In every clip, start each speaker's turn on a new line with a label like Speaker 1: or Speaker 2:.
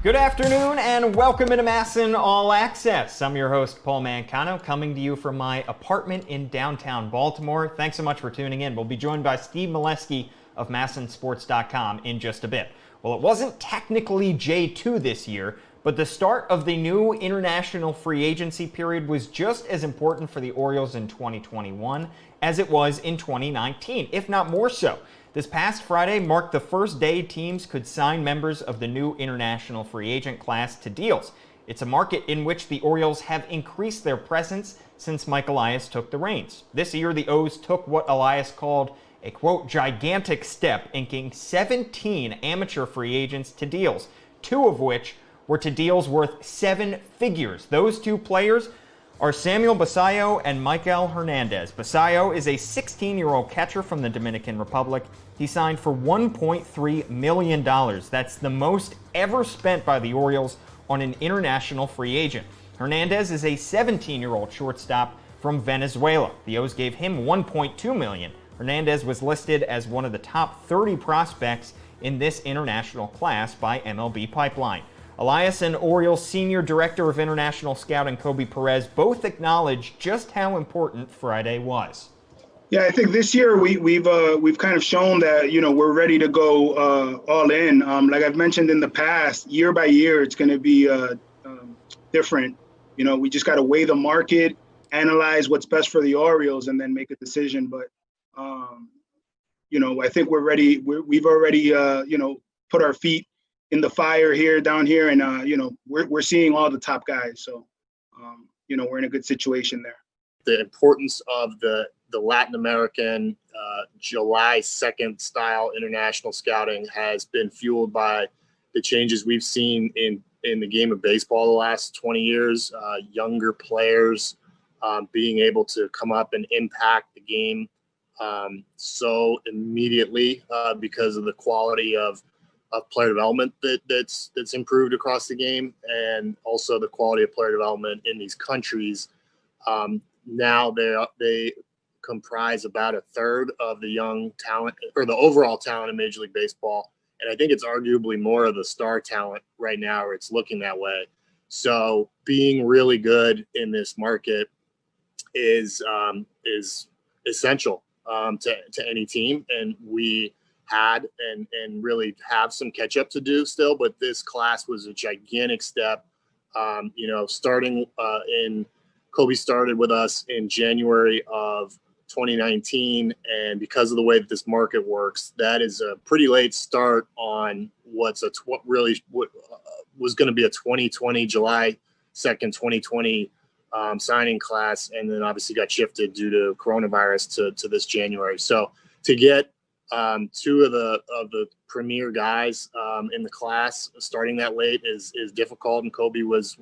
Speaker 1: Good afternoon and welcome to MASN All Access. I'm your host, Paul Mancano, coming to you from my apartment in downtown Baltimore. Thanks so much for tuning in. We'll be joined by Steve Melewski of MASNsports.com in just a bit. Well, it wasn't technically J2 this year, but the start of the new international free agency period was just as important for the Orioles in 2021 as it was in 2019, if not more so. This past Friday marked the first day teams could sign members of the new international free agent class to deals. It's a market in which the Orioles have increased their presence since Mike Elias took the reins. This year, the O's took what Elias called a, quote, gigantic step, inking 17 amateur free agents to deals, 2 of which were to deals worth 7 figures. Those 2 players are Samuel Basallo and Michael Hernandez. Basallo is a 16-year-old catcher from the Dominican Republic. He signed for $1.3 million. That's the most ever spent by the Orioles on an international free agent. Hernandez is a 17-year-old shortstop from Venezuela. The O's gave him $1.2 million. Hernandez was listed as one of the top 30 prospects in this international class by MLB Pipeline. Elias and Orioles Senior Director of International Scouting Kobe Perez both acknowledged just how important Friday was.
Speaker 2: Yeah, I think this year we've kind of shown that, we're ready to go all in. Like I've mentioned in the past, year by year, it's going to be different. We just got to weigh the market, analyze what's best for the Orioles, and then make a decision. But, I think we're ready. We've already, put our feet in the fire down here, and we're seeing all the top guys. So, we're in a good situation there.
Speaker 3: The importance of the Latin American July 2nd style international scouting has been fueled by the changes we've seen in the game of baseball the last 20 years. Younger players being able to come up and impact the game so immediately because of the quality of player development that's improved across the game, and also the quality of player development in these countries. Now they comprise about a third of the young talent or the overall talent in Major League Baseball. And I think it's arguably more of the star talent right now, or it's looking that way. So being really good in this market is essential to any team. And we had and really have some catch up to do still, but this class was a gigantic step. Starting in Kobe started with us in January of 2019, and because of the way that this market works, that is a pretty late start on what was going to be a 2020 July 2nd, 2020 signing class, and then obviously got shifted due to coronavirus to this January. So to get 2 of the premier guys in the class starting that late is difficult, and Kobe was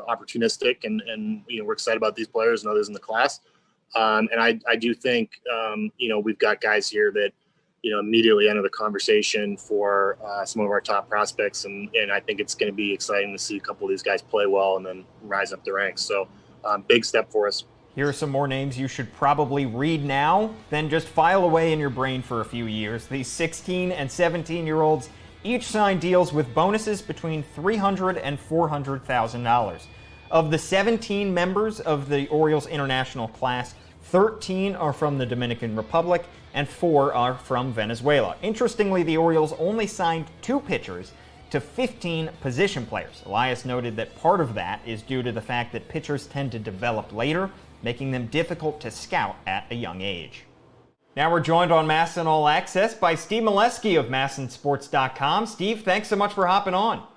Speaker 3: opportunistic, and we're excited about these players and others in the class. And I do think we've got guys here that immediately enter the conversation for some of our top prospects, and I think it's going to be exciting to see a couple of these guys play well and then rise up the ranks. So big step for us.
Speaker 1: Here are some more names you should probably read now, then just file away in your brain for a few years. These 16 and 17-year-olds each signed deals with bonuses between $300,000 and $400,000. Of the 17 members of the Orioles international class, 13 are from the Dominican Republic and 4 are from Venezuela. Interestingly, the Orioles only signed 2 pitchers to 15 position players. Elias noted that part of that is due to the fact that pitchers tend to develop later, making them difficult to scout at a young age. Now we're joined on MASN All Access by Steve Melewski of MASNsports.com. Steve, thanks so much for hopping on.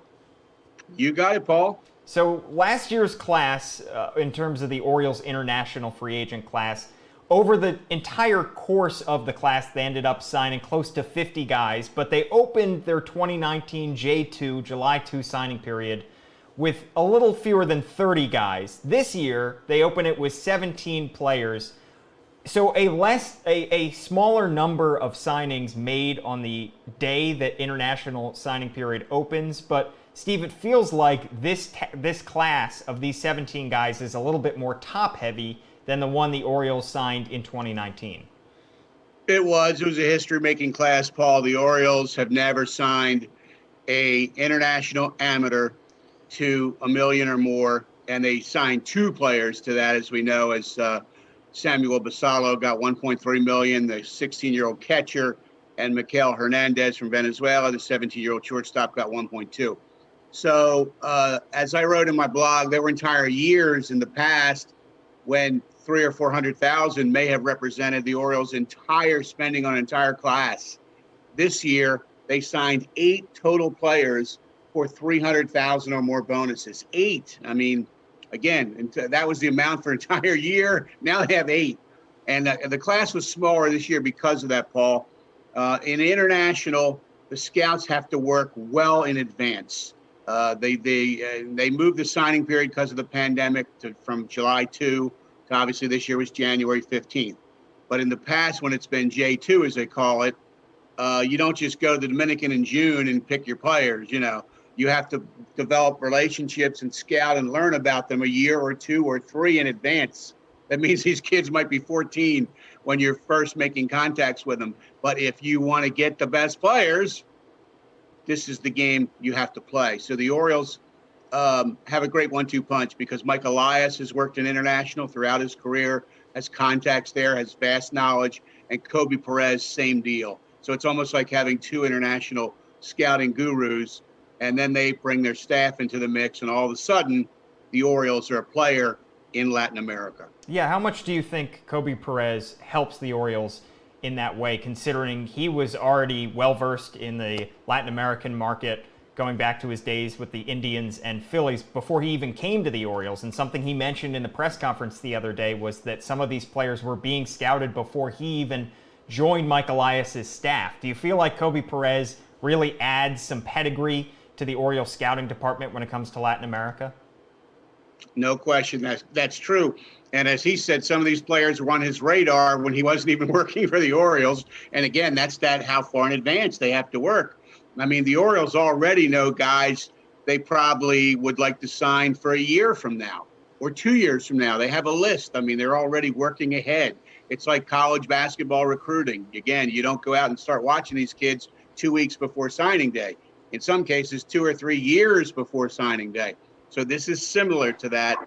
Speaker 2: You got it, Paul.
Speaker 1: So last year's class, in terms of the Orioles international free agent class, over the entire course of the class, they ended up signing close to 50 guys, but they opened their 2019 J2, July 2 signing period with a little fewer than 30 guys. This year, they open it with 17 players. So a smaller number of signings made on the day that international signing period opens. But Steve, it feels like this class of these 17 guys is a little bit more top heavy than the one the Orioles signed in 2019.
Speaker 4: It was a history-making class, Paul. The Orioles have never signed a international amateur to $1 million or more, and they signed 2 players to that, as we know, as Samuel Basalo got 1.3 million, the 16-year-old catcher, and Miguel Hernandez from Venezuela, the 17-year-old shortstop, got 1.2. So as I wrote in my blog, there were entire years in the past when 300,000 or 400,000 may have represented the Orioles' entire spending on an entire class. This year, they signed 8 total players for 300,000 or more bonuses. 8. I mean, again, that was the amount for an entire year. Now they have 8. And the class was smaller this year because of that, Paul. In international, the scouts have to work well in advance. They moved the signing period because of the pandemic from July 2 to obviously this year was January 15th. But in the past, when it's been J2, as they call it, you don't just go to the Dominican in June and pick your players. You have to develop relationships and scout and learn about them a year or 2 or 3 in advance. That means these kids might be 14 when you're first making contacts with them. But if you want to get the best players, this is the game you have to play. So the Orioles have a great 1-2 punch because Mike Elias has worked in international throughout his career, has contacts there, has vast knowledge, and Kobe Perez, same deal. So it's almost like having 2 international scouting gurus, and then they bring their staff into the mix, and all of a sudden, the Orioles are a player in Latin America.
Speaker 1: Yeah, how much do you think Kobe Perez helps the Orioles in that way, considering he was already well-versed in the Latin American market going back to his days with the Indians and Phillies before he even came to the Orioles? And something he mentioned in the press conference the other day was that some of these players were being scouted before he even joined Mike Elias's staff. Do you feel like Kobe Perez really adds some pedigree to the Orioles scouting department when it comes to Latin America?
Speaker 4: No question. That's true. And as he said, some of these players were on his radar when he wasn't even working for the Orioles. And again, that's how far in advance they have to work. I mean, the Orioles already know guys they probably would like to sign for a year from now or 2 years from now. They have a list. I mean, they're already working ahead. It's like college basketball recruiting. Again, you don't go out and start watching these kids 2 weeks before signing day. In some cases, 2 or 3 years before signing day. So this is similar to that.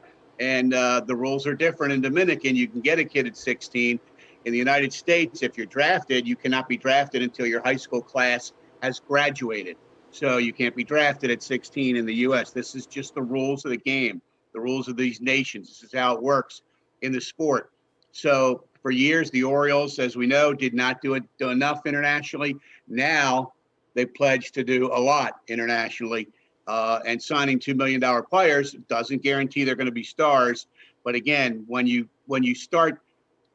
Speaker 4: And the rules are different in Dominican. You can get a kid at 16. In the United States, if you're drafted, you cannot be drafted until your high school class has graduated. So you can't be drafted at 16 in the U.S. This is just the rules of the game, the rules of these nations. This is how it works in the sport. So for years, the Orioles, as we know, did not do enough internationally. Now they pledged to do a lot internationally. And signing $2 million players doesn't guarantee they're going to be stars. But again, when you start,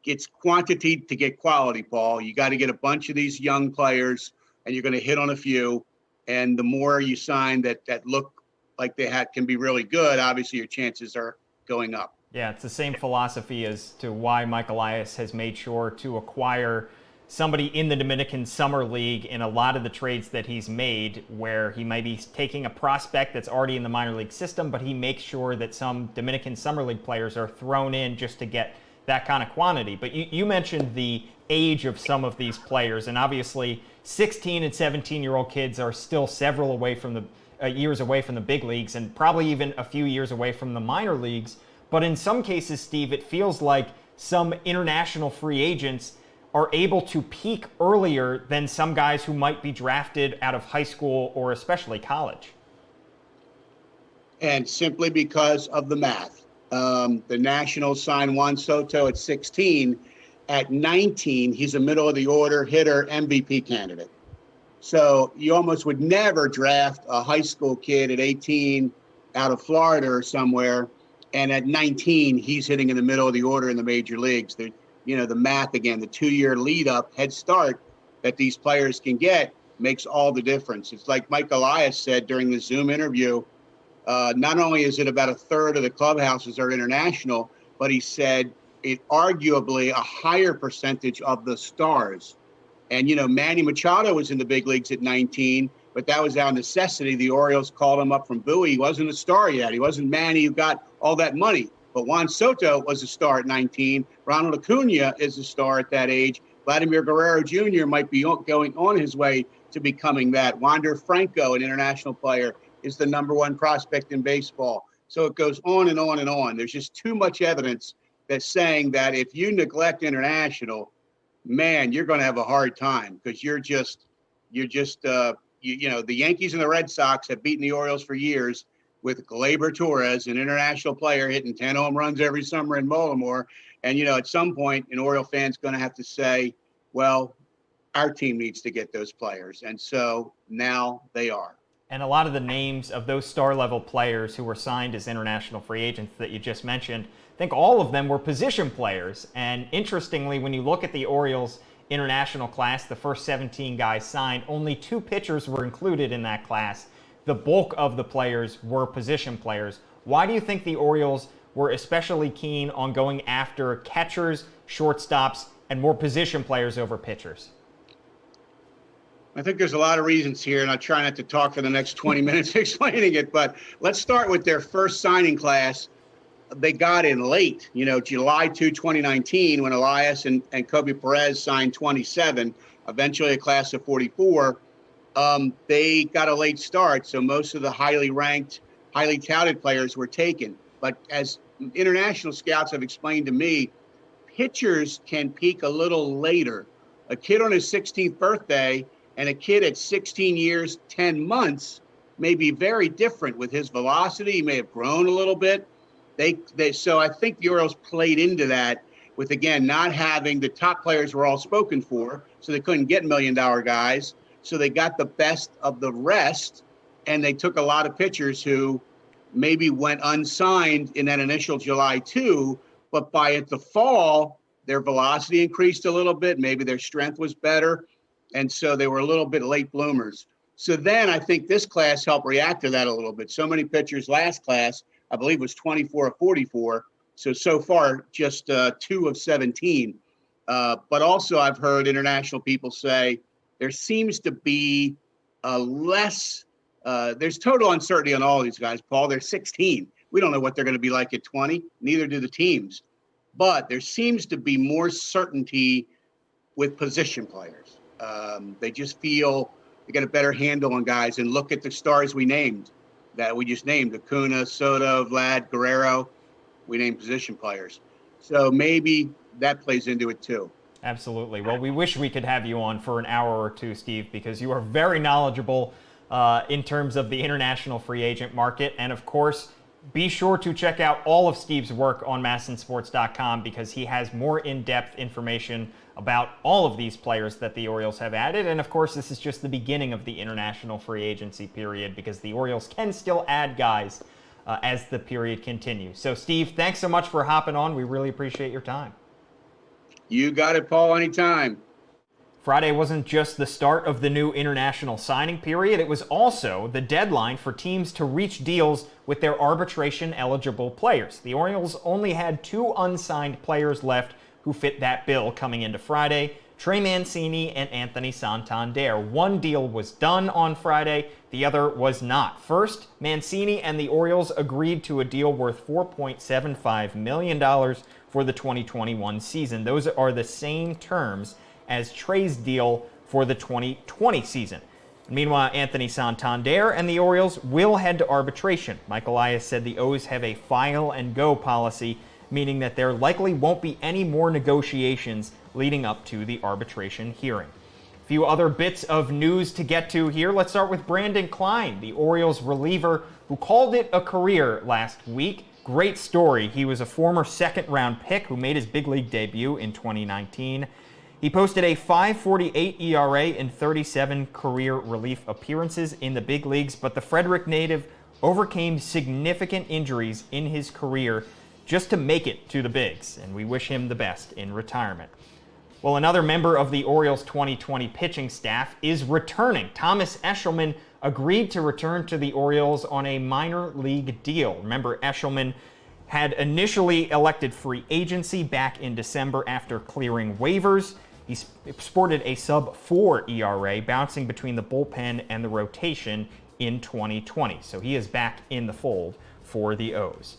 Speaker 4: it's quantity to get quality, Paul. You got to get a bunch of these young players, and you're going to hit on a few. And the more you sign that look like they can be really good, obviously your chances are going up.
Speaker 1: Yeah, it's the same philosophy as to why Mike Elias has made sure to acquire somebody in the Dominican Summer League in a lot of the trades that he's made, where he might be taking a prospect that's already in the minor league system, but he makes sure that some Dominican Summer League players are thrown in just to get that kind of quantity. But you mentioned the age of some of these players, and obviously 16 and 17-year-old kids are still several away from the years away from the big leagues, and probably even a few years away from the minor leagues. But in some cases, Steve, it feels like some international free agents are able to peak earlier than some guys who might be drafted out of high school or especially college.
Speaker 4: And simply because of the math. The Nationals signed Juan Soto at 16. At 19, he's a middle of the order hitter, MVP candidate. So you almost would never draft a high school kid at 18 out of Florida or somewhere. And at 19, he's hitting in the middle of the order in the major leagues. The math, again, the 2-year lead up head start that these players can get makes all the difference. It's like Mike Elias said during the Zoom interview, not only is it about a third of the clubhouses are international, but he said it arguably a higher percentage of the stars. And, Manny Machado was in the big leagues at 19, but that was out of necessity. The Orioles called him up from Bowie. He wasn't a star yet. He wasn't Manny who got all that money. But Juan Soto was a star at 19. Ronald Acuna is a star at that age. Vladimir Guerrero Jr. might be going on his way to becoming that. Wander Franco, an international player, is the #1 prospect in baseball. So it goes on and on and on. There's just too much evidence that's saying that if you neglect international, man, you're going to have a hard time, because the Yankees and the Red Sox have beaten the Orioles for years with Gleyber Torres, an international player hitting 10 home runs every summer in Baltimore. And, at some point, an Oriole fan's going to have to say, well, our team needs to get those players. And so now they are.
Speaker 1: And a lot of the names of those star-level players who were signed as international free agents that you just mentioned, I think all of them were position players. And interestingly, when you look at the Orioles international class, the first 17 guys signed, only 2 pitchers were included in that class. The bulk of the players were position players. Why do you think the Orioles were especially keen on going after catchers, shortstops, and more position players over pitchers?
Speaker 4: I think there's a lot of reasons here, and I'll try not to talk for the next 20 minutes explaining it, but let's start with their first signing class. They got in late, July 2, 2019, when Elias and Kobe Perez signed 27, eventually a class of 44. They got a late start, so most of the highly ranked, highly touted players were taken. But as international scouts have explained to me, pitchers can peak a little later. A kid on his 16th birthday and a kid at 16 years, 10 months may be very different with his velocity. He may have grown a little bit. So I think the Orioles played into that with, again, not having the top players were all spoken for, so they couldn't get $1 million guys. So they got the best of the rest, and they took a lot of pitchers who maybe went unsigned in that initial July 2, but by the fall, their velocity increased a little bit. Maybe their strength was better, and so they were a little bit late bloomers. So then I think this class helped react to that a little bit. So many pitchers last class, I believe, was 24 of 44. So far, just 2 of 17. But also I've heard international people say there seems to be there's total uncertainty on all these guys, Paul. They're 16. We don't know what they're going to be like at 20. Neither do the teams. But there seems to be more certainty with position players. They just feel they get a better handle on guys. And look at the stars we just named, Acuna, Soto, Vlad, Guerrero. We named position players. So maybe that plays into it too.
Speaker 1: Absolutely. Well, we wish we could have you on for an hour or two, Steve, because you are very knowledgeable in terms of the international free agent market. And of course, be sure to check out all of Steve's work on MASNsports.com, because he has more in-depth information about all of these players that the Orioles have added. And of course, this is just the beginning of the international free agency period, because the Orioles can still add guys as the period continues. So Steve, thanks so much for hopping on. We really appreciate your time.
Speaker 4: You got it, Paul, anytime.
Speaker 1: Friday wasn't just the start of the new international signing period, it was also the deadline for teams to reach deals with their arbitration-eligible players. The Orioles only had 2 unsigned players left who fit that bill coming into Friday: Trey Mancini and Anthony Santander. One deal was done on Friday, the other was not. First, Mancini and the Orioles agreed to a deal worth $4.75 million for the 2021 season. Those are the same terms as Trey's deal for the 2020 season. Meanwhile, Anthony Santander and the Orioles will head to arbitration. Mike Elias said the O's have a file-and-go policy, meaning that there likely won't be any more negotiations leading up to the arbitration hearing. A few other bits of news to get to here. Let's start with Brandon Klein, the Orioles reliever who called it a career last week. Great story. He was a former second-round pick who made his big league debut in 2019. He posted a .548 ERA in 37 career relief appearances in the big leagues, but the Frederick native overcame significant injuries in his career just to make it to the bigs, and we wish him the best in retirement. Well, another member of the Orioles' 2020 pitching staff is returning. Thomas Eshelman agreed to return to the Orioles on a minor league deal. Remember, Eshelman had initially elected free agency back in December after clearing waivers. He sported a sub-4 ERA, bouncing between the bullpen and the rotation in 2020. So he is back in the fold for the O's.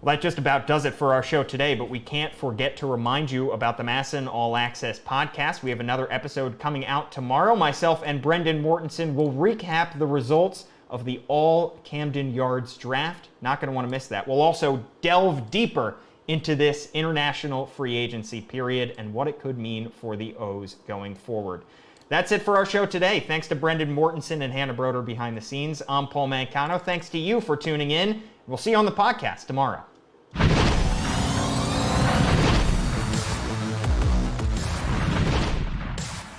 Speaker 1: Well, that just about does it for our show today, but we can't forget to remind you about the MASN All Access podcast. We have another episode coming out tomorrow. Myself and Brendan Mortensen will recap the results of the All Camden Yards draft. Not going to want to miss that. We'll also delve deeper into this international free agency period and what it could mean for the O's going forward. That's it for our show today. Thanks to Brendan Mortensen and Hannah Broder behind the scenes. I'm Paul Mancano. Thanks to you for tuning in. We'll see you on the podcast tomorrow.